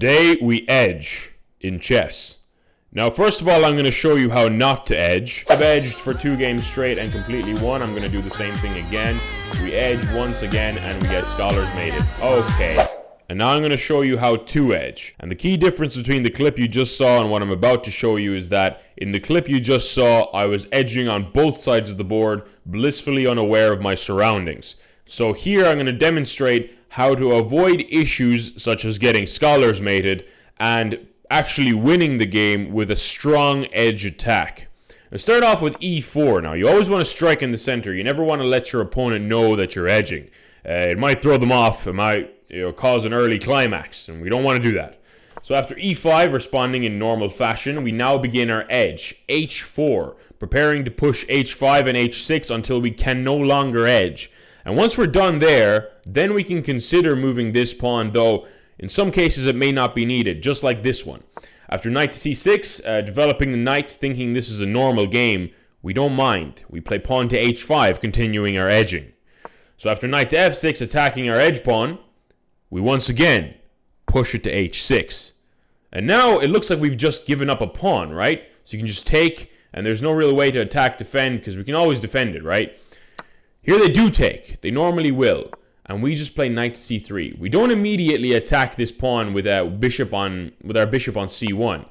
Today we edge in chess. Now first of all, I'm going to show you how not to edge. I've edged for 2 games straight and completely won. I'm going to do the same thing again. We edge once again and we get scholars mated. Okay. And now I'm going to show you how to edge. And the key difference between the clip you just saw and what I'm about to show you is that in the clip you just saw, I was edging on both sides of the board, blissfully unaware of my surroundings. So here I'm going to demonstrate how to avoid issues such as getting scholars mated and actually winning the game with a strong edge attack. Now start off with e4. Now you always want to strike in the center. You never want to let your opponent know that you're edging. It might throw them off. It might cause an early climax, and we don't want to do that. So after e5, responding in normal fashion, we now begin our edge, h4, preparing to push h5 and h6 until we can no longer edge. And once we're done there, then we can consider moving this pawn, though in some cases it may not be needed, just like this one. After knight to c6, developing the knight, thinking this is a normal game, we don't mind. We play pawn to h5, continuing our edging. So after knight to f6, attacking our edge pawn, we once again push it to h6. And now it looks like we've just given up a pawn, right? So you can just take, and there's no real way to attack, defend, because we can always defend it, right? Here they do take. They normally will. And we just play knight to c3. We don't immediately attack this pawn with our bishop on c1.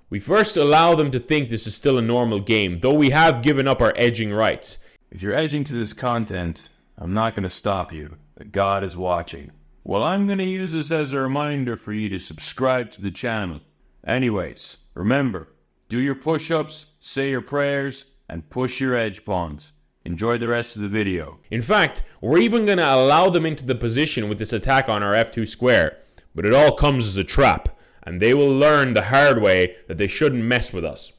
We first allow them to think this is still a normal game, though we have given up our edging rights. If you're edging to this content, I'm not going to stop you. God is watching. Well, I'm going to use this as a reminder for you to subscribe to the channel. Anyways, remember, do your push-ups, say your prayers, and push your edge pawns. Enjoy the rest of the video. In fact, we're even going to allow them into the position with this attack on our f2 square. But it all comes as a trap, and they will learn the hard way that they shouldn't mess with us.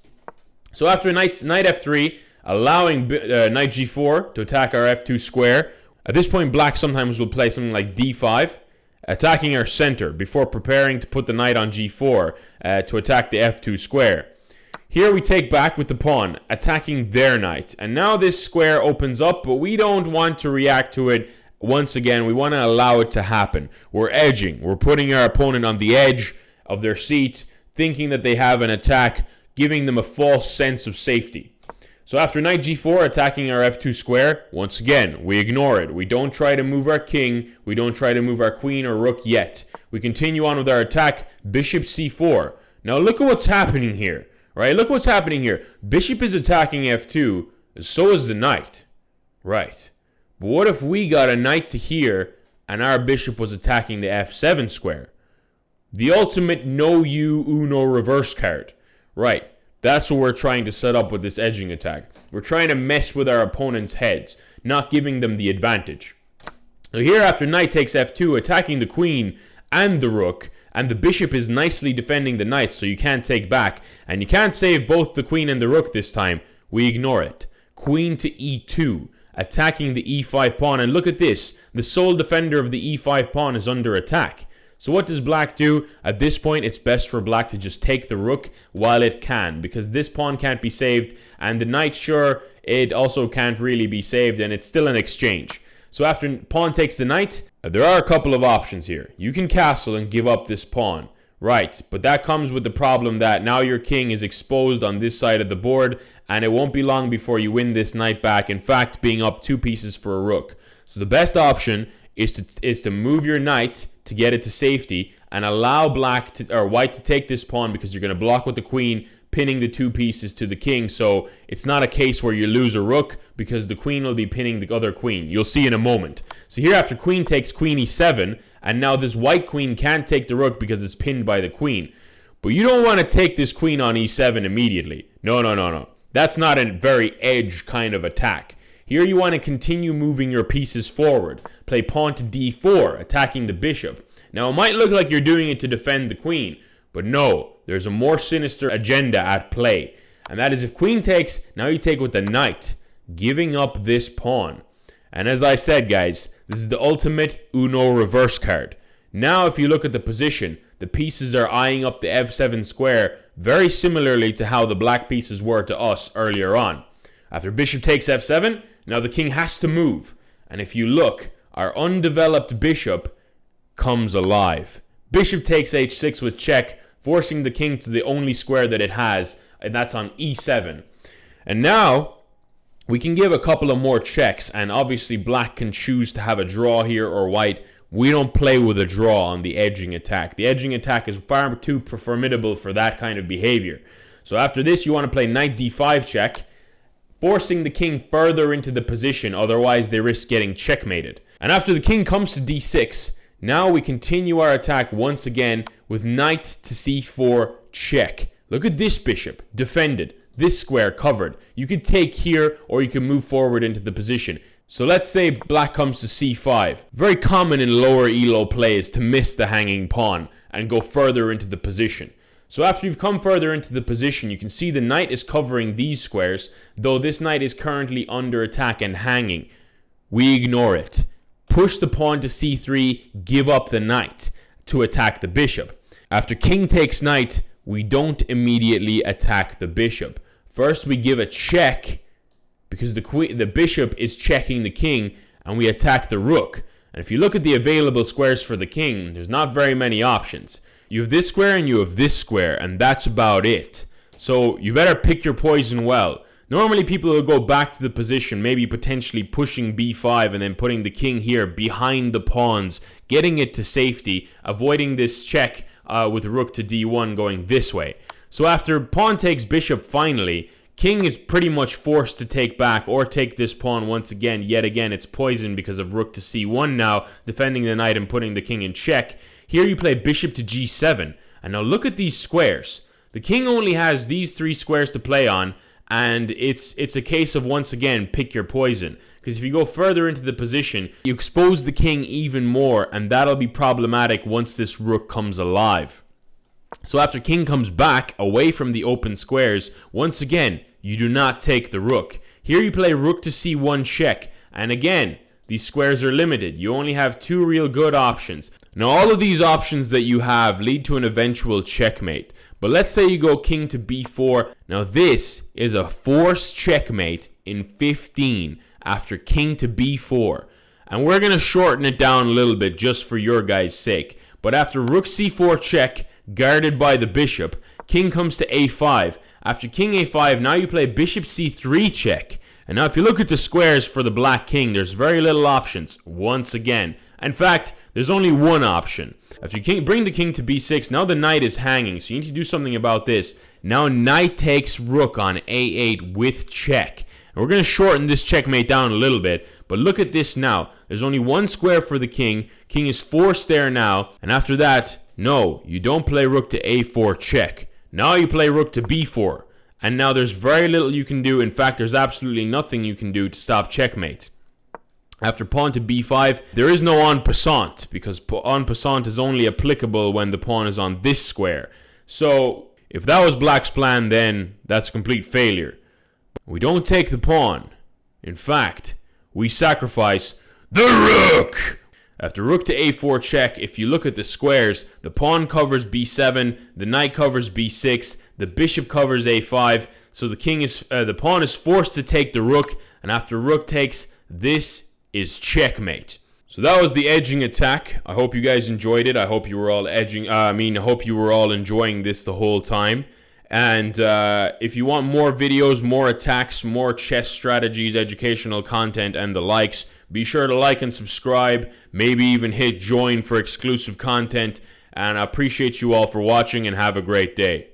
So after knight f3, allowing knight g4 to attack our f2 square. At this point, black sometimes will play something like d5, attacking our center before preparing to put the knight on g4 to attack the f2 square. Here we take back with the pawn, attacking their knight. And now this square opens up, but we don't want to react to it once again. We want to allow it to happen. We're edging. We're putting our opponent on the edge of their seat, thinking that they have an attack, giving them a false sense of safety. So after knight g4, attacking our f2 square, once again, we ignore it. We don't try to move our king. We don't try to move our queen or rook yet. We continue on with our attack, bishop c4. Now look at what's happening here. Right, look what's happening here. Bishop is attacking f2, so is the knight. Right. But what if we got a knight to here and our bishop was attacking the f7 square? The ultimate no you uno reverse card. Right. That's what we're trying to set up with this edging attack. We're trying to mess with our opponent's heads, not giving them the advantage. So here after knight takes f2, attacking the queen and the rook, and the bishop is nicely defending the knight, so you can't take back. And you can't save both the queen and the rook this time. We ignore it. Queen to e2, attacking the e5 pawn. And look at this. The sole defender of the e5 pawn is under attack. So what does black do? At this point, it's best for black to just take the rook while it can, because this pawn can't be saved. And the knight, sure, it also can't really be saved, and it's still an exchange. So after pawn takes the knight, there are a couple of options here. You can castle and give up this pawn. Right, but that comes with the problem that now your king is exposed on this side of the board, and it won't be long before you win this knight back, in fact, being up 2 pieces for a rook. So the best option is to move your knight to get it to safety and allow white to take this pawn, because you're going to block with the queen, pinning the 2 pieces to the king. So it's not a case where you lose a rook, because the queen will be pinning the other queen. You'll see in a moment. So here after queen takes queen e7, and now this white queen can't take the rook because it's pinned by the queen. But you don't want to take this queen on e7 immediately. No. That's not a very edge kind of attack. Here you want to continue moving your pieces forward. Play pawn to d4, attacking the bishop. Now it might look like you're doing it to defend the queen, but no, there's a more sinister agenda at play. And that is if queen takes, now you take with the knight, giving up this pawn. And as I said, guys, this is the ultimate Uno reverse card. Now if you look at the position, the pieces are eyeing up the f7 square very similarly to how the black pieces were to us earlier on. After bishop takes f7, now the king has to move. And if you look, our undeveloped bishop comes alive. Bishop takes h6 with check, forcing the king to the only square that it has, and that's on e7. And now we can give a couple of more checks, and obviously black can choose to have a draw here or white. We don't play with a draw on the edging attack. The edging attack is far too formidable for that kind of behavior. So after this, you want to play knight d5 check, forcing the king further into the position, otherwise they risk getting checkmated. And after the king comes to d6, now we continue our attack once again with knight to c4 check. Look at this bishop, defended, this square covered. You could take here or you can move forward into the position. So let's say black comes to c5. Very common in lower elo plays to miss the hanging pawn and go further into the position. So after you've come further into the position, you can see the knight is covering these squares, though this knight is currently under attack and hanging. We ignore it. Push the pawn to c3, give up the knight to attack the bishop. After king takes knight, we don't immediately attack the bishop. First we give a check, because the bishop is checking the king, and we attack the rook. And if you look at the available squares for the king, there's not very many options. You have this square and you have this square, and that's about it. So you better pick your poison well. Normally people will go back to the position, maybe potentially pushing b5 and then putting the king here behind the pawns, getting it to safety, avoiding this check with rook to d1 going this way. So after pawn takes bishop finally, king is pretty much forced to take back or take this pawn once again. Yet again, it's poisoned because of rook to c1 now, defending the knight and putting the king in check. Here you play bishop to g7. And now look at these squares. The king only has these 3 squares to play on, and it's a case of, once again, pick your poison. Because if you go further into the position, you expose the king even more, and that'll be problematic once this rook comes alive. So after king comes back away from the open squares, once again, you do not take the rook. Here you play rook to c1 check, and again, these squares are limited. You only have 2 real good options. Now all of these options that you have lead to an eventual checkmate. But let's say you go king to b4. Now this is a forced checkmate in 15 after king to b4. And we're going to shorten it down a little bit just for your guys' sake. But after rook c4 check, guarded by the bishop, king comes to a5. After king a5, now you play bishop c3 check. And now if you look at the squares for the black king, there's very little options, once again. In fact, there's only one option. After you bring the king to b6, now the knight is hanging, so you need to do something about this. Now knight takes rook on a8 with check. And we're going to shorten this checkmate down a little bit, but look at this now. There's only 1 square for the king. King is forced there now, and after that, no, you don't play rook to a4 check. Now you play rook to b4. And now there's very little you can do. In fact, there's absolutely nothing you can do to stop checkmate. After pawn to b5, there is no en passant, because en passant is only applicable when the pawn is on this square. So if that was black's plan, then that's a complete failure. We don't take the pawn. In fact, we sacrifice the rook. After rook to a4 check, if you look at the squares, the pawn covers b7, the knight covers b6, the bishop covers a5, so the pawn is forced to take the rook, and after rook takes, this is checkmate. So that was the edging attack. I hope you guys enjoyed it. I hope you were all I hope you were all enjoying this the whole time. And if you want more videos, more attacks, more chess strategies, educational content, and the likes, be sure to like and subscribe. Maybe even hit join for exclusive content. And I appreciate you all for watching, and have a great day.